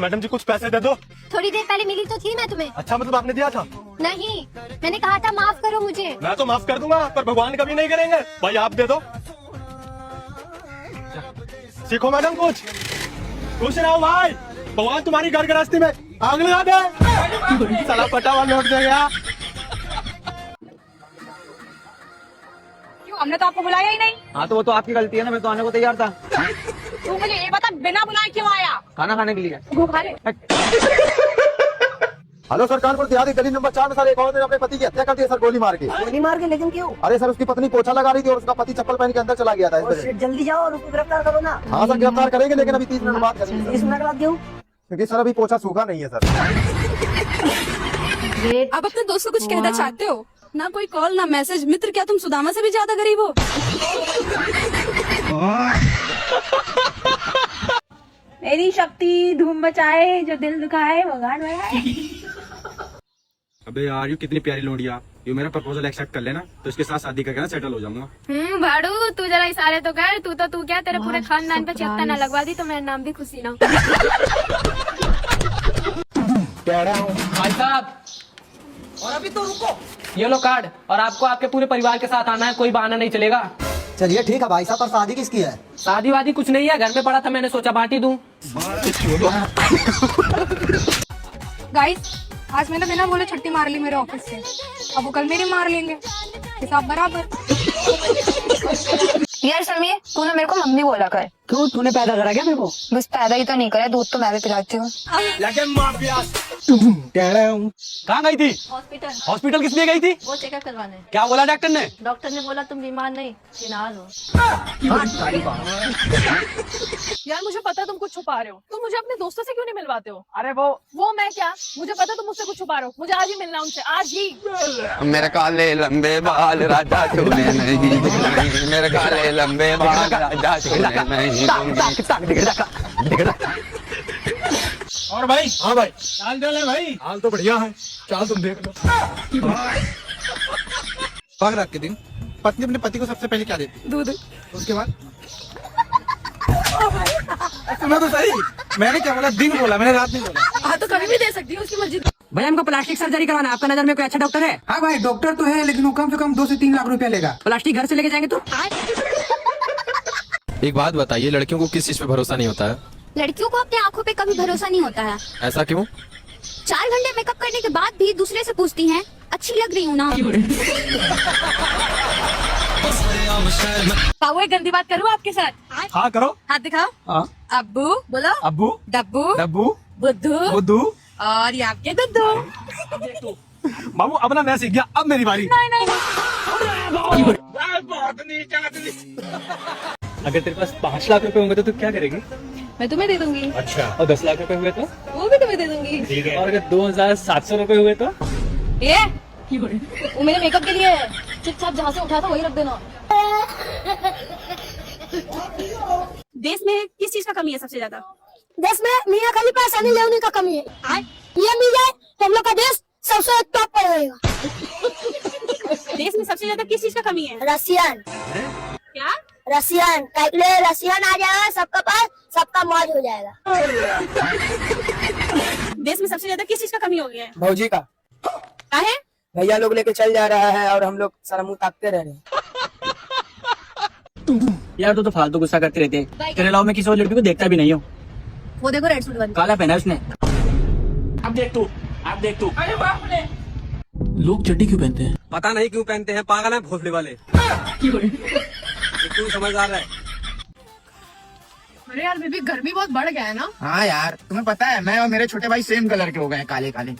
Madam जी कुछ पैसे दे दो। थोड़ी देर पहले मिली तो थी मैं तुम्हें। अच्छा मतलब आपने दिया था? नहीं, मैंने कहा था माफ करो मुझे। मैं तो माफ कर दूंगा पर भगवान कभी नहीं करेंगे। भाई आप दे दो। सीखो मैडम कुछ। खुश रहो भाई, भगवान तुम्हारी घर गृहस्थी में आग लगा दे। साला पटावा लौट गया। हमने तो आपको बुलाया ही नहीं। हाँ तो वो तो आपकी गलती है ना, मैं तो आने को तैयार था। तू मुझे ये बता बिना बुलाए क्यों आया? खाना खाने के लिए। हेलो सर, कानपुर देहाती गली नंबर 4 में सर एक औरत ने अपने पति की हत्या कर दी है सर, गोली मार के। गोली मार के? लेकिन क्यों? अरे सर उसकी पत्नी पोछा लगा रही थी और उसका पति चप्पल पहन के अंदर चला गया था। जल्दी जाओ और उसको गिरफ्तार करो ना। हाँ सर गिरफ्तार करेंगे लेकिन अभी 30 मिनट बाद करेंगे। 30 मिनट बाद क्यों? क्योंकि सर अभी पोछा सूखा नहीं है सर। आप अपने दोस्त को कुछ कहना चाहते हो? ना कोई कॉल ना मैसेज। मित्र क्या तुम सुदामा से भी ज्यादा गरीब हो? मेरी शक्ति धूम मचाए, जो दिल दुखाए वो गान बजाए। अबे यार, ये कितनी प्यारी लोडिया। ये मेरा प्रपोजल एक्सेप्ट कर लेना तो इसके साथ शादी करके ना सेटल हो जाऊंगा। भाड़ू तू जरा इशारे तो कर। तू क्या तेरे पूरे खानदान पे चेता ना लगवा दी तो मेरा नाम भी खुशी ना। भाई साहब, और अभी तो रुको। ये लो कार्ड, और आपको आपके पूरे परिवार के साथ आना है, कोई बहाना नहीं चलेगा। चलिए ठीक है भाई साहब, पर शादी किसकी है? शादी वादी कुछ नहीं है, घर में पड़ा था, मैंने सोचा बांटी दूं। गाइस, आज मैंने बिना बोले छुट्टी मार ली मेरे ऑफिस से। अब वो कल मेरी मार लेंगे, हिसाब बराबर। यार समीर, तूने मेरे को मम्मी बोला कर। क्यों, तूने पैदा करा क्या मेरे को? बस पैदा ही तो नहीं करा, दूध तो मैं भी पिलाती हूँ। कहाँ गई थी? हॉस्पिटल। हॉस्पिटल किस लिए गई थी? वो चेकअप करवाने। क्या बोला डॉक्टर ने? डॉक्टर ने बोला तुम बीमार नहीं, जिनाज हो। यार मुझे पता तुम कुछ छुपा रहे हो। तुम मुझे अपने दोस्तों से क्यों नहीं मिलवाते हो? अरे वो मैं क्या, मुझे पता तुम मुझसे कुछ छुपा रहे हो। मुझे आज ही मिलना उनसे, आज ही। मेरे काले लंबे बाल राजा छूने नहीं दूंगी, मेरे काले लंबे बाल राजा छूने नहीं दूंगी। और भाई? हाँ भाई, चाल चल है भाई। हाल तो बढ़िया है, चाल तुम देख लो। रात के दिन पत्नी अपने पति को सबसे पहले क्या देती है? दूध। उसके बाद सुना तो सही, मैंने क्या बोला? दिन बोला, मैंने रात नहीं बोला। हाँ तो कभी भी दे सकती हूँ, उसकी मर्जी। भैया हमको प्लास्टिक सर्जरी करवाना है, आपका नजर में कोई अच्छा डॉक्टर है? हाँ भाई, डॉक्टर तो है लेकिन वो कम से कम 2 से 3 लाख रुपया लेगा। प्लास्टिक घर से लेके जाएंगे तो? एक बात बताइए, लड़कियों को किस चीज पे भरोसा नहीं होता है? लड़कियों को अपने आंखों पे कभी भरोसा नहीं होता है। ऐसा क्यों? 4 घंटे मेकअप करने के बाद भी दूसरे से पूछती हैं अच्छी लग रही हूँ ना। वो एक गंदी बात करूँ आपके साथ? हाँ करो। हाथ दिखाओ। हाँ। अब्बू बोलो। अब्बू, डब्बू, डब्बू, बुद्धू, बुद्धू और ये आपके दुद्धू। बाबू। अपना मैं सीख गया, अब मेरी बारी। अगर तेरे पास 5 लाख रुपए होंगे तो तू क्या करेगी? मैं तुम्हें दे दूंगी। अच्छा, और 10 लाख रुपए हुए तो? वो भी तुम्हें दे दूंगी। ठीक है। और अगर 2700 रुपए हुए तो? ये वो मेरे मेकअप के लिए है। चुपचाप जहाँ से उठा था वही रख देना। देश में किस चीज का कमी है सबसे ज्यादा? देश में मियाँ खलीफा सनी लेओनी का कमी है। ये मिल जाए तो हम लोग का देश सबसे टॉप पर रहेगा। देश में सबसे ज्यादा किस चीज का कमी है? रशियन। क्या? रशियन रशियन आ जाएगा सबका पास, सबका मौज हो जाएगा। देश में सबसे ज्यादा किस चीज का कमी हो गया है? भौजी का। क्या है? भैया लोग लेके चल जा रहा है और हम लोग सारा मुंह ताकते रह रहे हैं। यार तो फालतू गुस्सा करते रहते हैं। तेरे अलावा मैं किसी और लड़की को देखता भी नहीं हूँ। वो देखो रेड सूट वाली। काला पहना है उसने। अब देख तू, अब देख तू। अरे बाप रे। लोग चड्डी क्यों पहनते हैं? पता नहीं क्यों पहनते हैं, पागल है भोसले वाले। क्यों समझदार है? अरे यार बेबी, गर्मी बहुत बढ़ गया है ना? हाँ यार, तुम्हें पता है मैं और मेरे छोटे भाई सेम कलर के हो गए हैं, काले काले।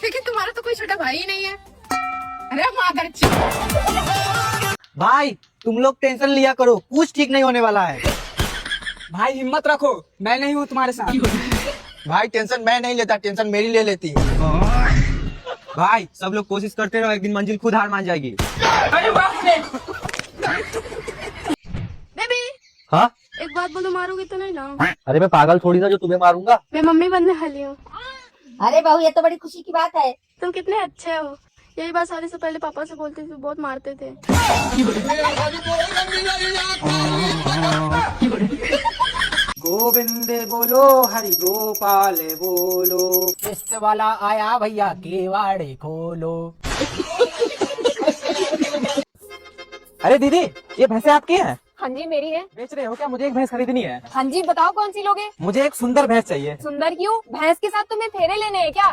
लेकिन तुम्हारा तो कोई छोटा भाई ही नहीं है। अरे मादर। भाई तुम लोग टेंशन लिया करो, कुछ ठीक नहीं होने वाला है। भाई हिम्मत रखो, मैं नहीं हूँ तुम्हारे साथ। भाई टेंशन मैं नहीं लेता, टेंशन मेरी ले लेती है। भाई सब लोग कोशिश करते रहो, एक दिन मंजिल खुद हार मान जाएगी। बेबी, हाँ एक बात बोलो, मारोगे तो नहीं ना? अरे मैं पागल थोड़ी ना जो तुम्हें मारूंगा। मैं मम्मी बनने वाली हूँ। अरे बहू, ये तो बड़ी खुशी की बात है। तुम कितने अच्छे हो। यही बात शादी से पहले पापा से बोलती थी, बहुत मारते थे। गोविंद बोलो, हरि गोपाल बोलो। टेस्ट वाला आया भैया, केवाड़े खोलो। अरे दीदी, ये भैंसे आपकी हैं? हाँ जी मेरी है। बेच रहे हो क्या? मुझे एक भैंस खरीदनी है। हाँ जी बताओ कौन सी लोगे? मुझे एक सुंदर भैंस चाहिए। सुंदर क्यों? भैंस के साथ तुम्हें फेरे लेने हैं क्या?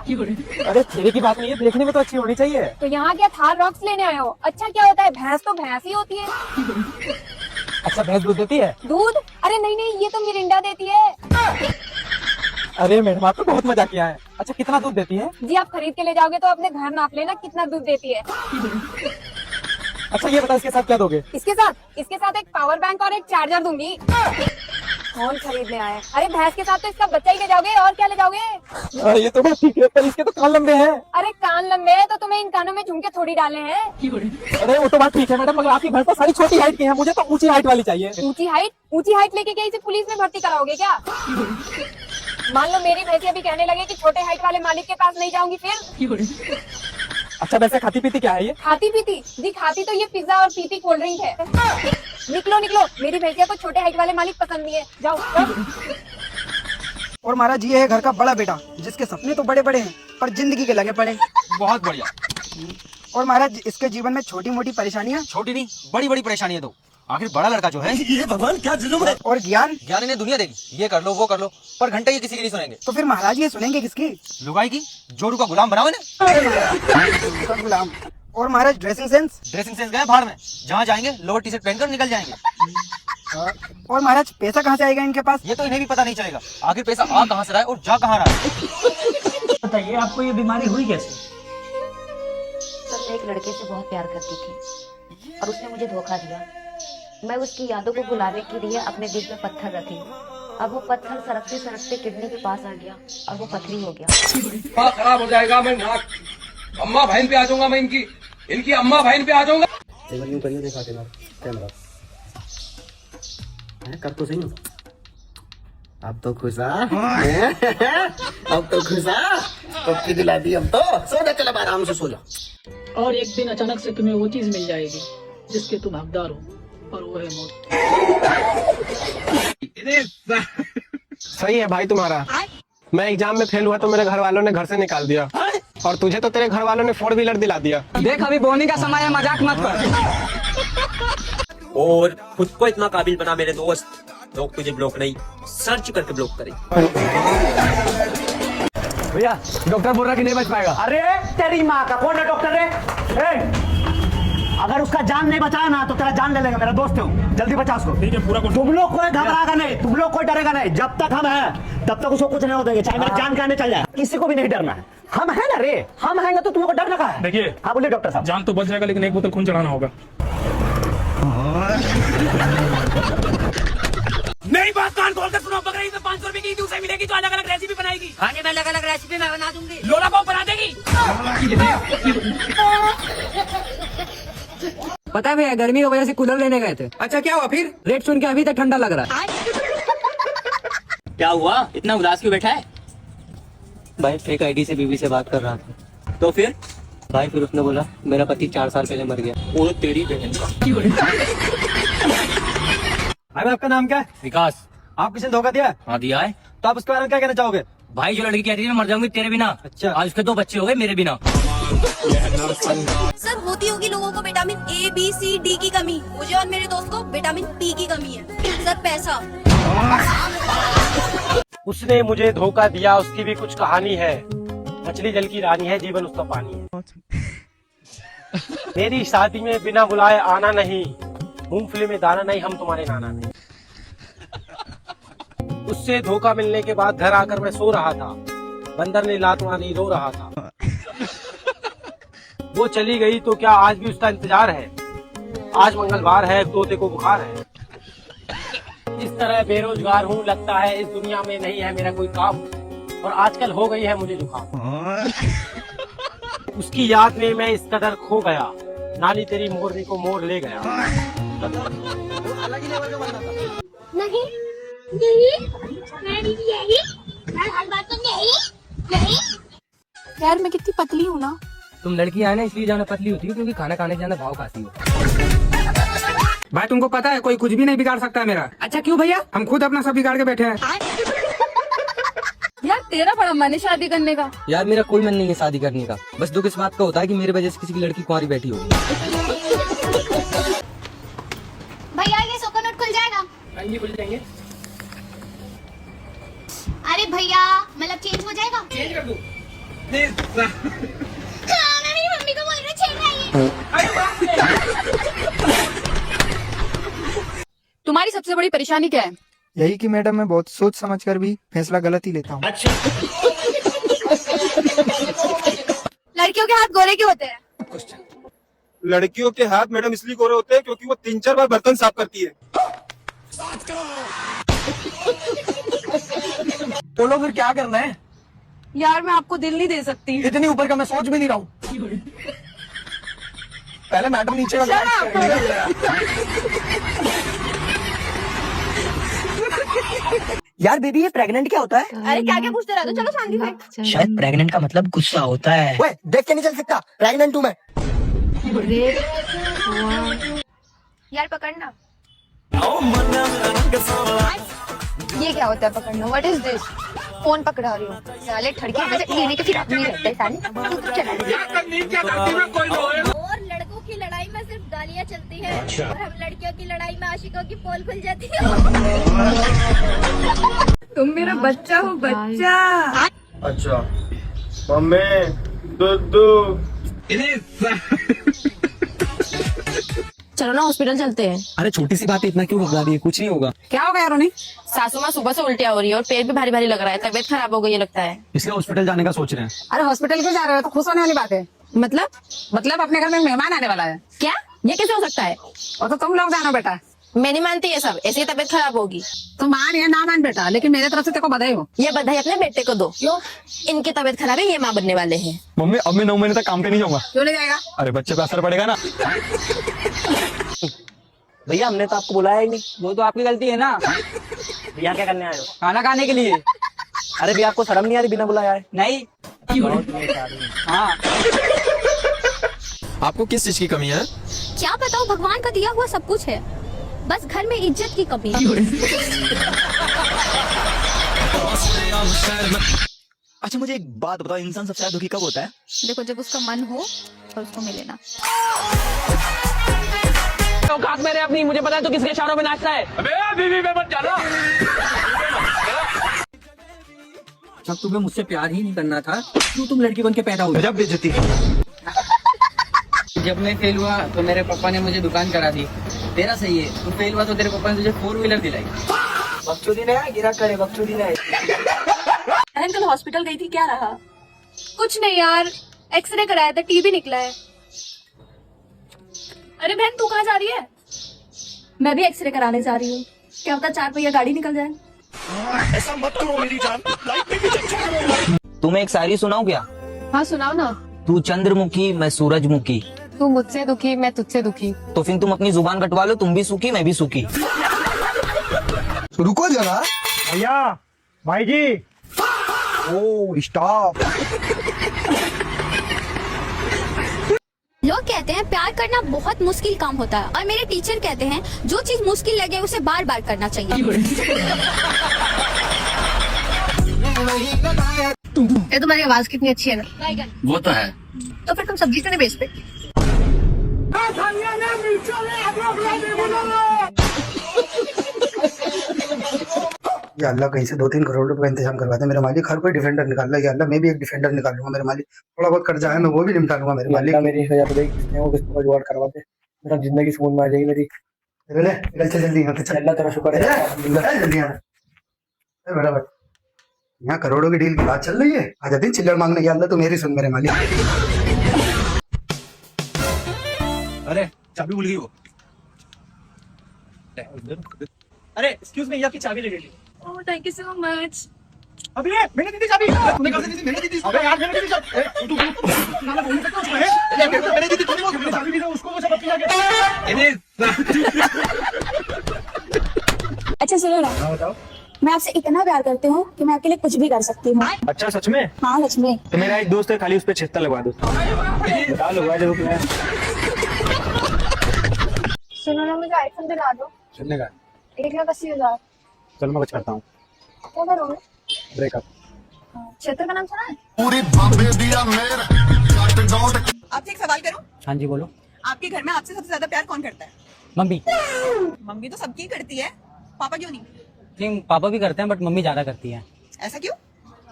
अरे फेरे की बात नहीं है, देखने में तो अच्छी होनी चाहिए। तो यहाँ क्या थार रॉक्स लेने आए हो? अच्छा क्या होता है? भैंस तो भैंस ही होती है। अच्छा भैंस दूध देती है? दूध? अरे नहीं नहीं, ये तो मिरिंडा देती है। अरे मैडम आप तो बहुत मजा किया है। अच्छा कितना दूध देती है? जी आप खरीद के ले जाओगे तो अपने घर नाप लेना कितना दूध देती है। अच्छा ये बताओ इसके साथ क्या दोगे? इसके साथ एक पावर बैंक और एक चार्जर दूंगी। कौन खरीदने आया? अरे भैंस के साथ तो इसका बच्चा ही ले जाओगे, और क्या ले जाओगे? ये तो बात ठीक है, पर इसके तो कान लंबे हैं। अरे कान लंबे हैं तो तुम्हें इन कानों में झुमके थोड़ी डालने हैं। अरे वो तो बात ठीक है मैडम, मगर आपकी भैंस तो सारी छोटी हाइट की है, मुझे तो ऊंची हाइट वाली चाहिए। ऊंची हाइट लेके क्या इसे पुलिस में भर्ती कराओगे क्या? मान लो मेरी भैंसी अभी कहने लगे कि छोटे हाइट वाले मालिक के पास नहीं जाऊंगी फिर? अच्छा वैसे खाती पीती क्या है ये? खाती पीती? जी खाती तो ये पिज्जा और पीती कोल्ड ड्रिंक है। निकलो निकलो, मेरी भैंसिया को छोटे हाइट वाले मालिक पसंद नहीं है, जाओ। और महाराज ये है घर का बड़ा बेटा, जिसके सपने तो बड़े बड़े हैं पर जिंदगी के लगे पड़े। बहुत बढ़िया। और महाराज इसके जीवन में छोटी मोटी परेशानियाँ, छोटी नहीं बड़ी बड़ी परेशानी है तो आखिर बड़ा लड़का जो है। ये भगवान क्या जुल्म है। और ज्ञान इन्हें दुनिया देगी, ये कर लो वो कर लो, पर घंटे ये किसी की नहीं सुनेंगे। तो फिर महाराज ये सुनेंगे किसकी? लुगाई की, जोरू का गुलाम बनाओ ना। गुलाम। और महाराज ड्रेसिंग सेंस गए भाड़ में, जहाँ जाएंगे लोअर टी शर्ट पहनकर निकल जाएंगे। और महाराज पैसा कहाँ से आएगा इनके पास? ये तो इन्हें भी पता नहीं चलेगा आखिर पैसा आ कहाँ से रहा है और जा कहाँ रहा है। बताइए आपको ये बीमारी हुई कैसे? सर मैं एक लड़के से बहुत प्यार करती थी और उसने मुझे धोखा दिया। मैं उसकी यादों को भुलाने के लिए अपने दिल पे पत्थर रखी। अब वो पत्थर सरकते सरकते किडनी के पास आ गया और वो पथरी हो गया। खराब हो जाएगा, मैं अम्मा बहन पे आ जाऊंगा, मैं इनकी अम्मा बहन पे आ जाऊंगा। कर तो सही। अब तो खुश अब तो खुश पक्की दिला दी। अब तो सो जा, चल अब आराम से सो जा। और एक दिन अचानक से तुम्हें वो चीज मिल जाएगी जिसके तुम हकदार हो, और वो है मौत। सही है भाई तुम्हारा। मैं एग्जाम में फेल हुआ तो मेरे घर वालों ने घर से निकाल दिया, और तुझे तो तेरे घर वालों ने 4 व्हीलर दिला दिया। देख अभी बोनी का समय है, मजाक मत कर। और खुद को इतना काबिल बना मेरे दोस्त, लोग तुझे ब्लॉक नहीं सर्च करके ब्लॉक करें। भैया डॉक्टर बोल रहा कि नहीं बच पाएगा। अरे तेरी माँ का कौन है डॉक्टर है? अगर उसका जान नहीं बचाया ना तो तेरा जान ले लेगा। मेरा दोस्त है, जल्दी बचा उसको। ठीक है पूरा। तुम लोग कोई घबराएगा नहीं, तुम लोग कोई डरेगा नहीं। जब तक हम हैं तब तक उसको कुछ नहीं हो देंगे, चाहे मेरी जान कहने चल जाए। किसी को भी नहीं डरना है, हम हैं ना रे। हम हैं तो तुमको डरना का है? देखिए हाँ बोलिए डॉक्टर साहब। जान तो बच जाएगा लेकिन एक बोतल खून चढ़ाना होगा। मेरी बात कान खोलकर सुनो, बकरीद में 500 रुपए की दूसरी मिलेगी तो अलग अलग रेसिपी बनाएगी। हाँ जी मैं अलग अलग रेसिपी मैं बना दूंगी। लोला पाव बना देगी। पता है भैया गर्मी की वजह से कूलर लेने गए थे। अच्छा क्या हुआ फिर? रेट सुन के अभी तक ठंडा लग रहा है। क्या हुआ, इतना उदास क्यों बैठा है? भाई फेक आईडी से बीवी से बात कर रहा था। तो फिर भाई फिर उसने बोला मेरा पति 4 साल पहले मर गया। वो तेरी बहन का। भाई आपका नाम क्या है? विकास। आप किसी ने धोखा दिया? हाँ दिया है। तो आप उसके बारे में क्या कहना चाहोगे? भाई जो लड़की कहती है मैं मर जाऊंगी तेरे बिना, अच्छा आज उसके 2 बच्चे हो गए मेरे बिना। सर होती होगी लोगों को vitamin A, B, C, D की कमी। मुझे और मेरे दोस्त को विटामिन P की कमी है। सर पैसा। उसने मुझे धोखा दिया, उसकी भी कुछ कहानी है। मछली जल की रानी है, जीवन उसका पानी है। मेरी शादी में बिना बुलाए आना नहीं, मूंगफली में दाना नहीं, हम तुम्हारे नाना नहीं। उससे धोखा मिलने के बाद घर आकर मैं सो रहा था, बंदर ने लात मारी, रो रहा था। वो चली गई तो क्या आज भी उसका इंतजार है? आज मंगलवार है, तोते को बुखार है। इस तरह बेरोजगार हूँ, लगता है इस दुनिया में नहीं है मेरा कोई काम, और आजकल हो गई है मुझे जुकाम। उसकी याद में मैं इस कदर खो गया, नानी तेरी मोरनी को मोर ले गया। नहीं नहीं मैं भी यही, मैं हर बात तो नहीं। यार मैं कितनी पतली हूँ ना। तुम लड़की है ना इसलिए ज्यादा पतली होती है क्योंकि खाना खाने से ज्यादा भाव खाती हो। भाई तुमको पता है कोई कुछ भी नहीं बिगाड़ सकता है मेरा। अच्छा क्यों भैया? हम खुद अपना सब बिगाड़ के बैठे हैं। यार तेरा बड़ा मन है शादी करने का। यार मेरा कोई मन नहीं है शादी करने का, बस दुख इस बात का होता है कि मेरे वजह से किसी की लड़की कुंवारी बैठी होगी। भैया ये कोकोनट खुल जाएगा? हाँ जी खुल जाएंगे। अरे भैया मतलब चेंज हो जाएगा? चेंज कर दूं? हाँ, मैं मेरी मम्मी को बोल रही हूँ चेंज आइए। तुम्हारी सबसे बड़ी परेशानी क्या है? यही कि मैडम मैं बहुत सोच समझ कर भी फैसला गलत ही लेता हूँ। लड़कियों के हाथ गोरे क्यों होते हैं? लड़कियों के हाथ मैडम इसलिए गोरे होते हैं क्योंकि वो 3-4 बार बर्तन साफ करती है। बोलो फिर क्या करना है? यार मैं आपको दिल नहीं दे सकती। इतनी ऊपर का मैं सोच भी नहीं रहा हूँ। पहले मैडम नीचे का यार बेबी ये प्रेग्नेंट क्या होता है? अरे क्या क्या पूछते रहते हो, चलो शांति से। शायद प्रेग्नेंट का मतलब गुस्सा होता है। ओए देख के नहीं चल सकता, प्रेग्नेंट हूँ मैं। यार पकड़ना। ये क्या होता है पकड़ना? What is this? फोन पकड़ा रही हूँ साले, ठड़की लेने के फिर अपनी रहते हैं साले। और लड़कों की लड़ाई में सिर्फ गालियाँ चलती है और हम लड़कियों की लड़ाई में आशिकों की पोल खुल जाती है। तुम मेरा बच्चा हो, बच्चा। अच्छा मम्मी दूधू। चलो ना हॉस्पिटल चलते हैं। अरे छोटी सी बात है, इतना क्यों घबरा रही है? कुछ नहीं होगा। क्या हो गया रोनी? सासू माँ सुबह से उल्टियाँ हो रही है और पेट भी भारी भारी लग रहा है, तबीयत खराब हो गई है लगता है। इसलिए हॉस्पिटल जाने का सोच रहे हैं। अरे हॉस्पिटल क्यों जा रहे हो? तो खुश होने वाली बात है। मतलब अपने घर में मेहमान आने वाला है। क्या ये कैसे हो सकता है? और तो तुम लोग जानो बेटा। मैं नहीं मानती ये सब, ऐसे ही तबीयत खराब होगी। तुम मान या ना मान बेटा, लेकिन मेरे तरफ से तेरे को बधाई हो। ये बधाई अपने बेटे को दो। क्यों? इनकी तबीयत खराब है, ये माँ बनने वाले हैं। मम्मी अब मैं 9 महीने तक काम पे नहीं जाऊंगा। क्यों नहीं जाएगा? अरे बच्चे पे असर पड़ेगा ना। भैया हमने तो आपको बुलाया ही नहीं। वो तो आपकी गलती है ना। भैया क्या करने आए हो? खाना खाने के लिए। अरे भैया आपको शर्म नहीं आ रही बिना बुलाया है? नहीं। हाँ आपको किस चीज की कमी है? क्या बताओ, भगवान का दिया हुआ सब कुछ है, बस घर में इज्जत की कमी है। अच्छा मुझे एक बात बताओ, इंसान सबसे ज्यादा दुखी कब होता है? देखो जब उसका मन हो और उसको मिले ना। औकात मेरे अपनी, मुझे पता है तो किसके इशारों में नाचता है। बीवी में मत जाना। जब तुम्हें मुझसे प्यार ही नहीं करना था, क्यों तुम लड़की बन के पैदा हुई? जब बेइज्जती। जब मैं फेल हुआ तो मेरे पापा ने मुझे दुकान करा दी। तेरा सही है, तू फेल हुआ तो तेरे पापा ने तुझे 4 व्हीलर दिलाई। बकचोदी ने गिरा करे, बकचोदी ने। बहन कल हॉस्पिटल गई थी, क्या रहा? कुछ नहीं यार, एक्सरे कराया था, टीबी निकला है। अरे बहन तू कहाँ जा रही है? मैं भी एक्सरे कराने जा रही हूँ। क्या पता 4 पहिया गाड़ी निकल जाए। ऐसा मत करो मेरी जान, लाइफ में भी चर्चा करो। तुम्हें एक शायरी सुनाऊं क्या? हाँ सुनाओ ना। तू चंद्रमुखी मैं सूरजमुखी, तू मुझसे दुखी मैं तुझसे दुखी। तो फिर तुम अपनी जुबान कटवा लो, तुम भी सूखी मैं भी सूखी। रुको जरा भैया, भाई जी। ओ स्टॉप। लोग कहते हैं प्यार करना बहुत मुश्किल काम होता है, और मेरे टीचर कहते हैं जो चीज मुश्किल लगे उसे बार बार करना चाहिए। ये तुम्हारी आवाज कितनी अच्छी है ना। वो तो है। तो फिर तुम सब्जी क्यों नहीं बेचते? या अल्लाह कहीं से 2-3 करोड़ रुपए का इंतजाम करवा दे मेरे मालिक। हर कोई डिफेंडर निकाल ला, या अल्लाह मैं भी एक डिफेंडर निकाल लूंगा मेरे मालिक। थोड़ा बहुत कर्जा है मैं वो भी निपटा लूंगा मेरे मालिक। मेरी वजह तो किसने वो किसको जुगाड़ करवा दे, मेरा जिंदगी सुकून में आ जाएगी मेरी। चल जल्दी यहाँ से चल। अल्लाह तेरा शुक्र है। जल्दी यहाँ बराबर। यहाँ करोड़ों की डील की बात चल रही है, आ जाती चिल्लर मांगने। या अल्लाह तू मेरी सुन मेरे मालिक। अरे चाबी भूल गई वो। अरे एक्सक्यूज मी, आपकी चाबी ले ली। Oh thank you so much. अभी मैंने दी थी चाबी। तूने कब दी थी? मैंने दी थी। अबे यार मैंने दी थी चाबी। तू नाला बोल सकता है उसको है? मैंने दी थी, थोड़ी बहुत चाबी दी थी उसको, वो सब पिला के। अच्छा सुनो ना, बताओ। मैं आपसे इतना प्यार करती हूँ कि मैं आपके लिए कुछ भी कर सकती हूँ। अच्छा सच में? हाँ सच में। तो मेरा एक दोस्त है, खाली उस पे 76 लगवा दो। बता लो भाई, जरूर सुनो ना, मुझे आईफोन दिला दो। चलने का 1,80,000। चल मैं कुछ करता हूँ। क्या करोगे? ब्रेकअप। क्षेत्र का नाम सुना है? आपसे एक सवाल करूं? हाँ जी बोलो। आपके घर में आपसे सबसे ज्यादा प्यार कौन करता है? मम्मी। मम्मी तो सबकी करती है, पापा क्यों नहीं? नहीं, पापा भी करते हैं बट मम्मी ज्यादा करती है। ऐसा क्यों?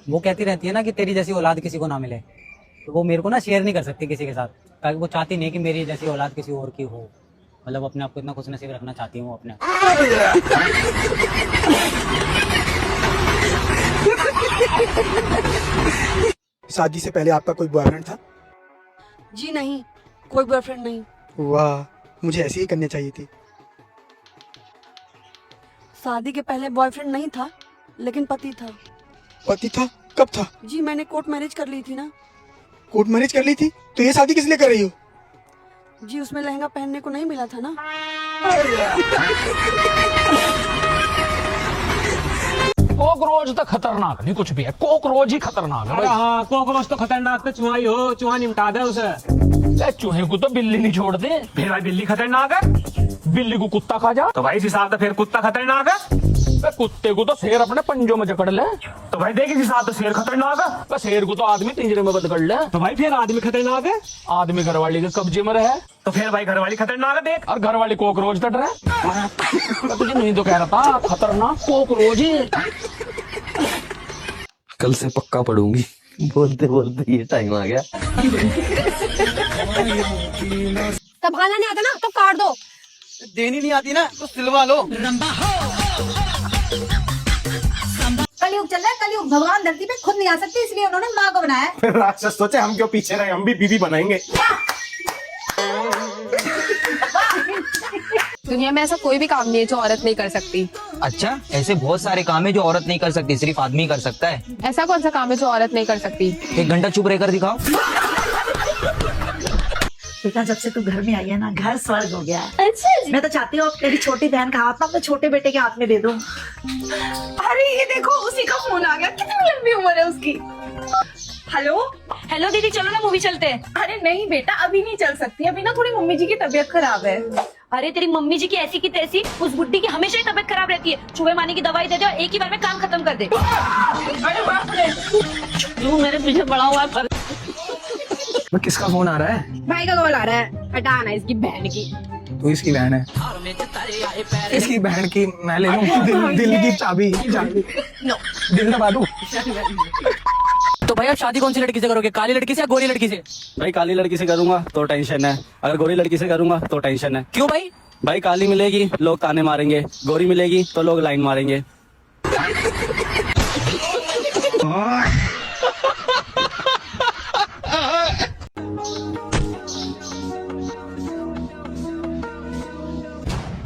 वो कहती रहती है ना कि तेरी जैसी औलाद किसी को ना मिले, तो वो मेरे को ना शेयर नहीं कर सकती किसी के साथ, ताकि वो चाहती नहीं कि मेरी जैसी औलाद किसी और की हो। मतलब अपने आप को इतना खुश नसीब रखना चाहती हूँ अपने। शादी से पहले आपका कोई बॉयफ्रेंड था? जी नहीं, कोई बॉयफ्रेंड नहीं। वाह, मुझे ऐसी ही करनी चाहिए थी। शादी के पहले बॉयफ्रेंड नहीं था, लेकिन पति था। पति था? कब था? जी मैंने कोर्ट मैरिज कर ली थी ना। कोर्ट मैरिज कर ली थी? तो ये शादी किस लिए कर रही हो? जी उसमें लहंगा पहनने को नहीं मिला था ना। कॉकरोच तो खतरनाक नहीं, कुछ भी है, कॉकरोच ही खतरनाक है भाई। हाँ, कॉकरोच तो खतरनाक तो चूहा ही हो, चूहा निपटा दे उसे। चूहे को तो बिल्ली नहीं छोड़ते। फिर भाई बिल्ली खतरनाक है, बिल्ली को कुत्ता खा जा तो भाई इस हिसाब से फिर कुत्ता खतरनाक है। कुत्ते को तो शेर अपने पंजों में जकड़ ले, तो भाई देख इस हिसाब से शेर खतरनाक है। शेर को तो आदमी पिंजरे में बंद कर ले। तो भाई फिर आदमी खतरनाक है, आदमी घरवाली के कब्जे में रहे, तो फिर भाई घरवाली खतरनाक है देख। और घरवाली कॉकरोच डट रहे। मैं तुझे नहीं तो कह रहा था, खतरनाक कॉकरोच ही। कल से पक्का पढ़ूंगी। बोलते बोलते ये टाइम आ गया। तब खाना नहीं आता ना तो काट दो। देनी नहीं आती ना तो सिलवा लो। कलयुग चल रहा है, कलयुग। भगवान धरती पे खुद नहीं आ सकते, इसलिए उन्होंने माँ को बनाया है। राक्षस सोचे हम क्यों पीछे रहे, हम भी बीवी बनाएंगे। दुनिया में ऐसा कोई भी काम नहीं है जो औरत नहीं कर सकती। अच्छा, ऐसे बहुत सारे काम है जो औरत नहीं कर सकती, सिर्फ आदमी कर सकता है। ऐसा कौन सा काम है जो औरत नहीं कर सकती? 1 घंटा चुप रहकर दिखाओ। बेटा जब से तू घर में आई है ना, घर स्वर्ग हो गया है। अच्छा जी। मैं तो चाहती हूँ तेरी छोटी बहन का हाथ ना अपने छोटे बेटे के हाथ में दे दूं। अरे ये देखो, उसी का फोन आ गया। कितनी लंबी उम्र है उसकी। हेलो हेलो दीदी, चलो ना मूवी चलते हैं। अरे नहीं बेटा, अभी नहीं चल सकती, अभी ना थोड़ी मम्मी जी की तबीयत खराब है। अरे तेरी मम्मी जी की ऐसी की तैसी, उस बुड्ढी की हमेशा ही तबीयत खराब रहती है। चूहे मारने की दवाई दे दे और एक ही बार में काम खत्म कर दे। अरे बाप रे, तू मेरे पीछे पड़ा हुआ है। किसका फोन आ रहा है? भाई का कॉल आ रहा है, हटाना इसकी बहन की। तू इसकी बहन है? इसकी बहन की मैं ले लूं दिल की चाबी। दिल दबा दूं? तो भाई आप शादी कौन सी लड़की से करोगे, काली लड़की से या गोरी लड़की से? भाई काली लड़की से करूंगा तो टेंशन है, अगर गोरी लड़की से करूंगा तो टेंशन है। क्यों भाई? भाई काली मिलेगी लोग ताने मारेंगे, गोरी मिलेगी तो लोग लाइन मारेंगे।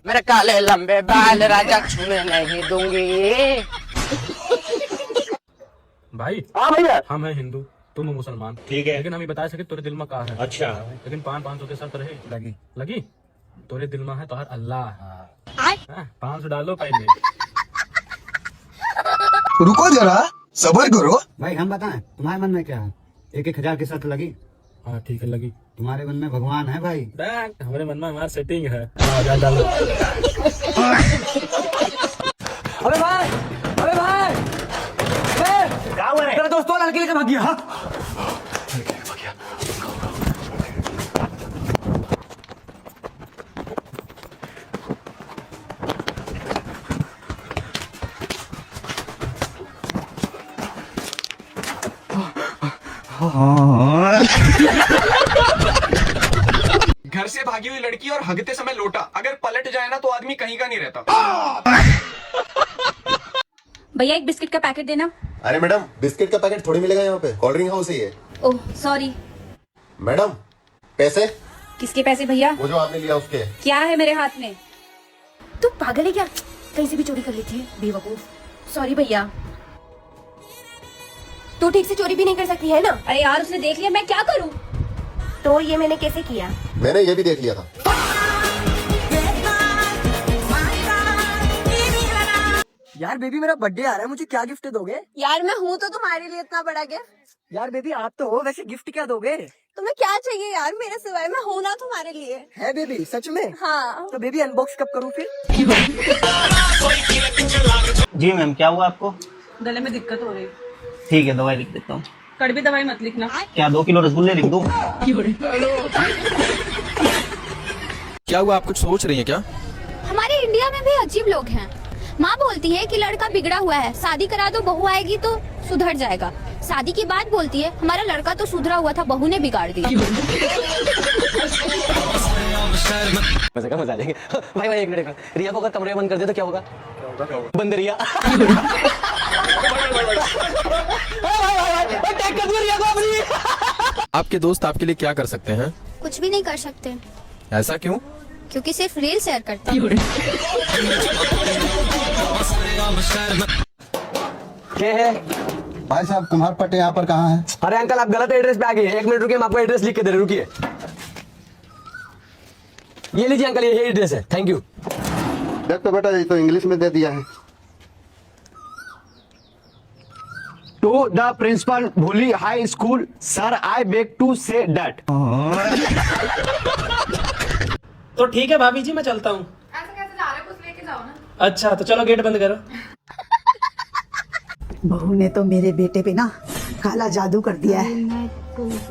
मेरे काले लंबे बाल राजा छूने नहीं दूंगी। भाई हाँ भैया। हम हैं हिंदू, तुम हो मुसलमान, ठीक है, लेकिन हम ये बता सके तेरे दिल में कहा है। अच्छा, लेकिन 500 के साथ रहे लगी तेरे दिल में है तो हर अल्लाह है। 500 डालो पहले। रुको जरा, सबर करो। भाई हम बताएं तुम्हारे मन में क्या है? 1,000 के साथ लगी? हाँ ठीक है, लगी। तुम्हारे मन में भगवान है भाई? हमारे मन में हमारा सेटिंग है। डालो। अरे भाई, अरे भाई, क्या हुआ रे? तेरा दोस्त तो लड़की लेके भाग गया। हाँ? घर से भागी हुई लड़की और हगते समय लोटा, अगर पलट जाए ना तो आदमी कहीं का नहीं रहता। भैया एक बिस्किट का पैकेट देना। अरे मैडम, बिस्किट का पैकेट थोड़ी मिलेगा यहाँ पे, कोल्ड ड्रिंक हाउस ही है। Oh sorry. मैडम पैसे? किसके पैसे भैया? वो जो आपने लिया उसके। क्या है मेरे हाथ में? तू पागल है क्या? कहीं से भी चोरी कर लेती है बेवकूफ। सॉरी भैया। तू ठीक से चोरी भी नहीं कर सकती है ना? अरे यार उसने देख लिया, मैं क्या करूं? तो ये मैंने कैसे किया? मैंने ये भी देख लिया था। यार बेबी मेरा बर्थडे आ रहा है, मुझे क्या गिफ्ट दोगे? यार मैं हूँ तो तुम्हारे लिए इतना बड़ा गिफ्ट। यार बेबी आप तो हो, वैसे गिफ्ट क्या दोगे? तुम्हें क्या चाहिए यार मेरे सिवाय? मैं हूँ ना तुम्हारे लिए। है बेबी सच में? हाँ। तो बेबी अनबॉक्स कब करूँ फिर? जी मैम, क्या हुआ आपको? गले में दिक्कत हो रही। ठीक है, दवाई लिख देता हूँ। कड़वी दवाई मत लिखना। क्या 2 किलो रसगुल्ले लिख दूँ? क्या हुआ, आप कुछ सोच रही हैं क्या? हमारे इंडिया में भी अजीब लोग हैं। माँ बोलती है कि लड़का बिगड़ा हुआ है, शादी करा दो, बहू आएगी तो सुधर जाएगा। शादी की बात बोलती है, हमारा लड़का तो सुधरा हुआ था, बहू ने बिगाड़ दिया। मजा आ जाएंगे। भाई एक मिनट, रिया को अगर कमरे में बंद कर दे तो क्या होगा? बंद रिया। आपके दोस्त आपके लिए क्या कर सकते हैं? कुछ भी नहीं कर सकते। ऐसा क्यों? क्योंकि सिर्फ रील शेयर करते हैं। क्या है भाई साहब, कुम्हार पट्टे यहाँ पर कहाँ है? अरे अंकल, आप गलत एड्रेस पे आ गए। 1 मिनट रुकिए, हम आपको एड्रेस लिख के दे रहे, रुकिए। ये लीजिए अंकल, ये एड्रेस है। Thank you. देख तो बेटा, ये तो इंग्लिश में दे दिया है। To the principal Bhuli high school sir, I beg to say that. तो ठीक है भाभी जी, मैं चलता हूँ। ऐसा कैसे जा रहे हो? कुछ लेके जाओ ना। अच्छा तो चलो, गेट बंद करो। बहू ने तो मेरे बेटे पे ना काला जादू कर दिया है।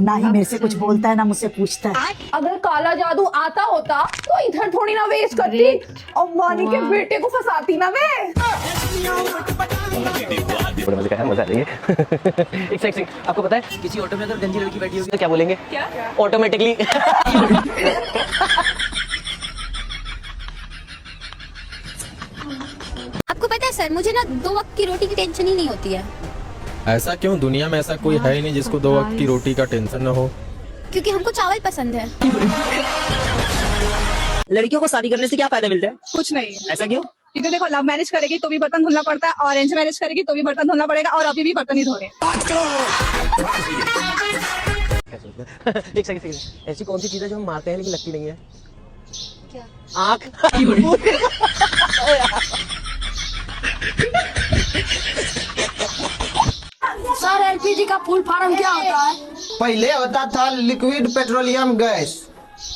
ना ही मेरे से कुछ बोलता है, ना मुझसे पूछता है। अगर काला जादू आता होता तो इधर थोड़ी ना वेस्ट करती और अंबानी के बेटे को फंसाती ना मैं। मजा आ जाएंगे। एक सेकंड, आपको पता है किसी ऑटो में अगर गंजी लड़की बैठी होगी तो क्या बोलेंगे? क्या? ऑटोमेटिकली। आपको पता है सर, मुझे ना 2 वक्त की रोटी की टेंशन ही नहीं होती है। ऐसा क्यों? दुनिया में ऐसा कोई है ही नहीं जिसको 2 वक्त की रोटी का टेंशन न हो। क्योंकि हमको चावल पसंद है। लड़कियों को शादी करने से क्या फायदा मिलता है? कुछ नहीं। ऐसा क्यों? क्योंकि देखो, लव मैरिज करेगी तो भी बर्तन धुलना पड़ता है, अरेंज मैरिज करेगी तो भी बर्तन धुलना पड़ेगा, और अभी भी बर्तन ही धो रहे हैं। एक सेकंड, ऐसी कौन सी चीज है जो हम मारते हैं लेकिन लगती नहीं है? क्या? आँख। सर, एलपीजी का फुल फॉर्म क्या होता है? पहले होता था लिक्विड पेट्रोलियम गैस,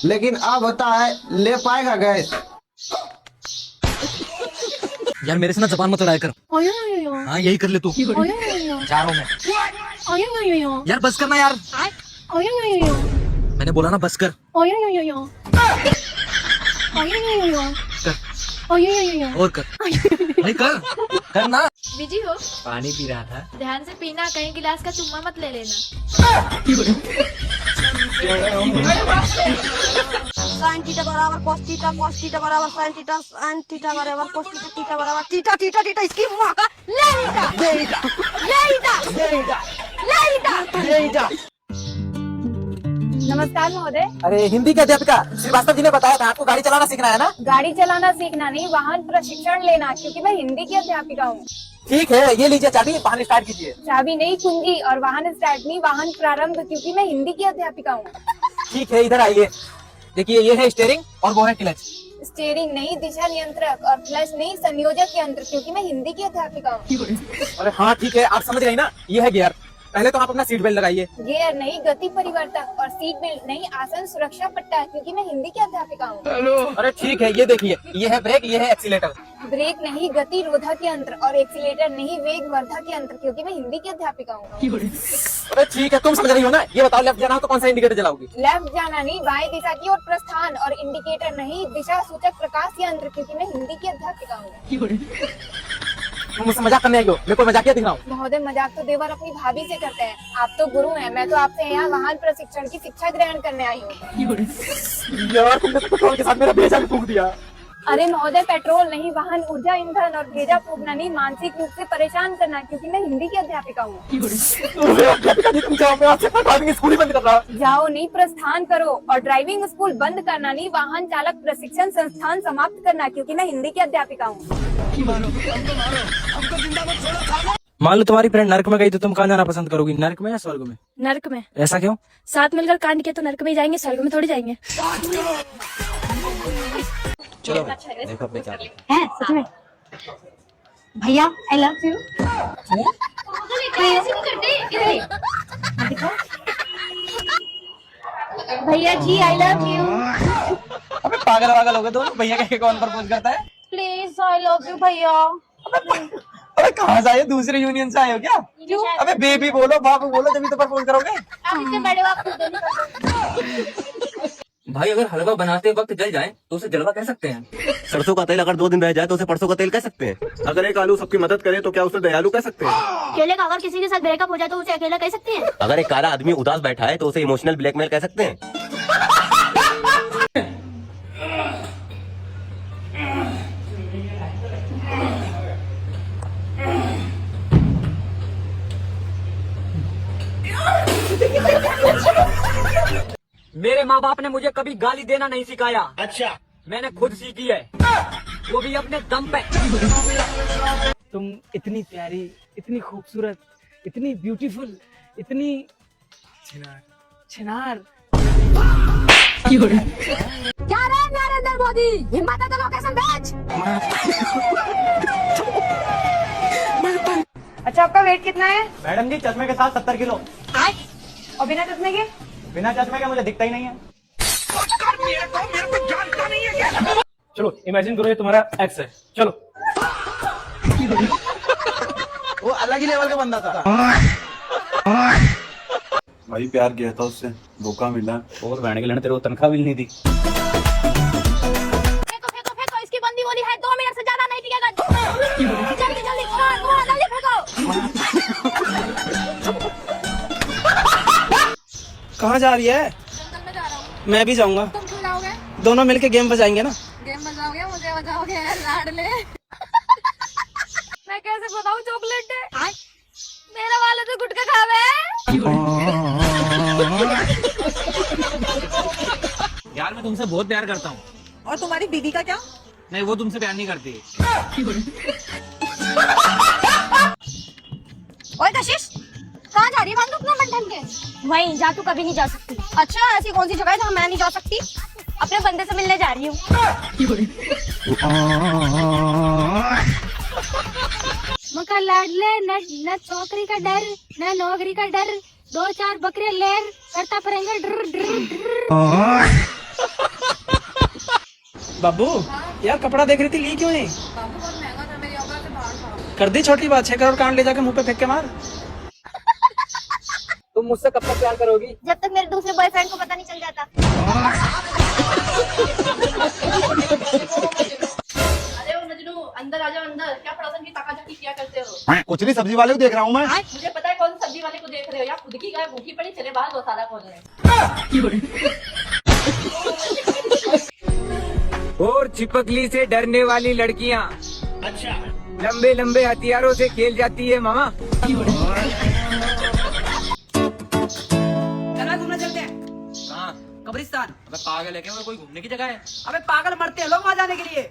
लेकिन अब होता है ले पाएगा गैस। यार मेरे से ना जबान मत लड़ाया कर। हाँ यही कर ले तू। जा रहा हूँ मैं। यार बस करना यार। मैंने बोला ना बस कर। और कर। नहीं कर, करना। बिजी हो? पानी पी रहा था। ध्यान से पीना, कहीं गिलास का चुम्मा मत ले लेना। साइन थीटा बराबर cos थीटा, cos थीटा बराबर साइन थीटा, साइन थीटा बराबर cos थीटा, थीटा बराबर थीटा, थीटा थीटा इसकी माँ का लेटा। नमस्कार महोदय। अरे हिंदी के अध्यापिका श्रीवास्तव जी ने बताया था आपको गाड़ी चलाना सीखना है ना? गाड़ी चलाना सीखना नहीं, वाहन प्रशिक्षण लेना, क्योंकि मैं हिंदी की अध्यापिका हूँ। ठीक है, ये लीजिए चाबी, वाहन स्टार्ट कीजिए। चाबी नहीं, कुंजी। और वाहन स्टार्ट नहीं, वाहन प्रारंभ, क्योंकि मैं हिंदी की अध्यापिका हूँ। ठीक है, इधर आइए। देखिए ये है स्टीयरिंग और वो है क्लच। स्टीयरिंग नहीं, दिशा नियंत्रक, और क्लच नहीं, संयोजक यंत्र, क्योंकि मैं हिंदी की अध्यापिका हूँ। अरे हाँ ठीक है, आप समझ रही ना, ये है गियर। पहले तो आप अपना सीट बेल्ट लगाइए। गियर नहीं, गति परिवर्तक, और सीट बेल्ट नहीं, आसन सुरक्षा पट्टा, क्योंकि मैं हिंदी की अध्यापिका हूँ। अरे ठीक है, ये देखिए, ये है ब्रेक, ये है एक्सीलेटर। ब्रेक नहीं, गति रोधक यंत्र, और एक्सीलेटर नहीं, वेग वर्धक यंत्र, क्योंकि मैं हिंदी की अध्यापिका हूँ। अरे ठीक है, तुम समझ रही हो ना। ये बताओ, लेफ्ट जाना हो तो कौन सा इंडिकेटर जलाओगी? लेफ्ट जाना नहीं, बाएं दिशा की ओर प्रस्थान, और इंडिकेटर नहीं, दिशा सूचक प्रकाश यंत्र, क्योंकि मैं हिंदी की अध्यापिका हूँ। तुम मुझसे मजाक करने आई हो? मेरे को मजाकिया दिख रहा हूँ? महोदय, मजाक तो देवर अपनी भाभी से करते हैं। आप तो गुरु हैं, मैं तो आपसे यहाँ वाहन प्रशिक्षण की शिक्षा ग्रहण करने आई हूँ। यार तुमने तो पेट्रोल के साथ मेरा भेजा भी फूंक दिया। अरे महोदय, पेट्रोल नहीं, वाहन ऊर्जा ईंधन, और भेजा फूकना नहीं, मानसिक रूप से परेशान करना, क्योंकि मैं हिंदी की अध्यापिका हूँ। तुम जाओ, मैं आपसे ड्राइविंग स्कूल ही बंद कर रहा। जाओ नहीं, प्रस्थान करो। और ड्राइविंग स्कूल बंद करना नहीं, वाहन चालक प्रशिक्षण संस्थान समाप्त करना, क्योंकि मैं हिंदी की अध्यापिका हूँ। मान लो तुम्हारी फ्रेंड नर्क में गई तो तुम कहाँ जाना पसंद करोगी, नर्क में या स्वर्ग में? नर्क में। ऐसा क्यों? साथ मिलकर कांड किया तो नर्क में ही जाएंगे, स्वर्ग में थोड़ी जाएंगे। चलो देखो अपने क्या हैं सच में। भैया आई लव यू। ऐसे नहीं करते भैया जी आई लव यू। अबे पागल वागल हो गए तो भैया के कौन प्रपोज करता है? प्लीज आई लव यू भैया। अबे कहाँ से आए, दूसरे यूनियन से आए हो क्या? क्यों? अबे बेबी बोलो, बाबू बोलो, तभी तो प्रपोज करोगे। आप इससे बड़े बाप खुद नहीं। भाई अगर हलवा बनाते वक्त जल जाए तो उसे जलवा कह सकते हैं। सरसों का तेल अगर 2 दिन रह जाए तो उसे परसों का तेल कह सकते हैं। अगर एक आलू सबकी मदद करे तो क्या उसे दयालु कह सकते हैं। केले का अगर किसी के साथ ब्रेकअप हो जाए तो उसे अकेला कह सकते हैं। अगर एक काला आदमी उदास बैठा है तो उसे इमोशनल ब्लैकमेल कह सकते हैं। मेरे माँ बाप ने मुझे कभी गाली देना नहीं सिखाया। अच्छा, मैंने खुद सीखी है, वो भी अपने दम पे। तुम इतनी प्यारी, इतनी खूबसूरत, इतनी ब्यूटीफुल, इतनी छिनार। क्या रे नरेंद्र मोदी, हिम्मत है तो लोकेशन भेज। अच्छा आपका वेट कितना है? मैडम जी चश्मे के साथ 70 किलो। और बिना चश्मे के? बिना चश्मे के मुझे दिखता ही नहीं है। चलो इमेजिन करो ये तुम्हारा एक्स है, चलो। वो अलग ही लेवल का बंदा था। भाई प्यार किया था उससे, धोखा मिला। और बहन के लेने तेरे को तनख्वाह भी नहीं दी। फेंको फेंको फेंको, इसकी बंदी बोली है 2 मिनट से ज्यादा नहीं टिकेगा। जल्दी जल्दी जल्दी फेंको। कहाँ जा रही है? जंगल में जा रहा हूँ। मैं भी जाऊंगा। तुम क्यों जाओगे? दोनों मिलके गेम बजाएंगे ना। गेम बजाओगे, मुझे बजाओगे लाडले। मैं कैसे बताऊँ चॉकलेट है? मेरा वाला तो गुटखा खावे। यार मैं तुमसे बहुत प्यार करता हूँ। और तुम्हारी बीवी का क्या? नहीं वो तुमसे प्यार नहीं करती। ओए कशिश, कहाँ जा रही है? बांध दो अपना बंधन के। वहीं जा, तू कभी नहीं जा सकती। अच्छा ऐसी कौन सी जगह है जहाँ मैं नहीं जा सकती? अपने बंदे से मिलने जा रही हूँ। मका लाडले न चौकरी का डर न नौकरी का डर, 2-4 बकरे लेर करता परेंगे डर डर डर। बाबू यार कपड़ा देख रही थी, ली क्यों नहीं? बाबू बहुत महंगा था, मेरी औकात से बाहर था। कर दी छोटी बात, 6 करोड़ कांड ले जाके मुंह पे फेंक के मार। तुम मुझसे कब तक प्यार करोगी? जब तक मेरे दूसरे बॉयफ्रेंड को पता नहीं चल जाता। अरे वो मजनू, अंदर आ जाओ अंदर। क्या पड़ोसन की ताकाजाकी किया करते हो? कुछ नहीं, सब्जी वाले को देख रहा हूँ मैं। मुझे पता है कौन सब्जी वाले को देख रहे हो। या खुद की गाय भूखी पड़ी, चले बाहर गौशाला खोल रहे हैं। और चिपकली से डरने वाली लड़कियाँ अच्छा लंबे लंबे हथियारों से खेल जाती है मामा। चला घूमने चलते हैं। हाँ कब्रिस्तान। अबे पागल है क्या, वो कोई घूमने की जगह है? अबे पागल मरते हैं लोग वहाँ जाने के लिए।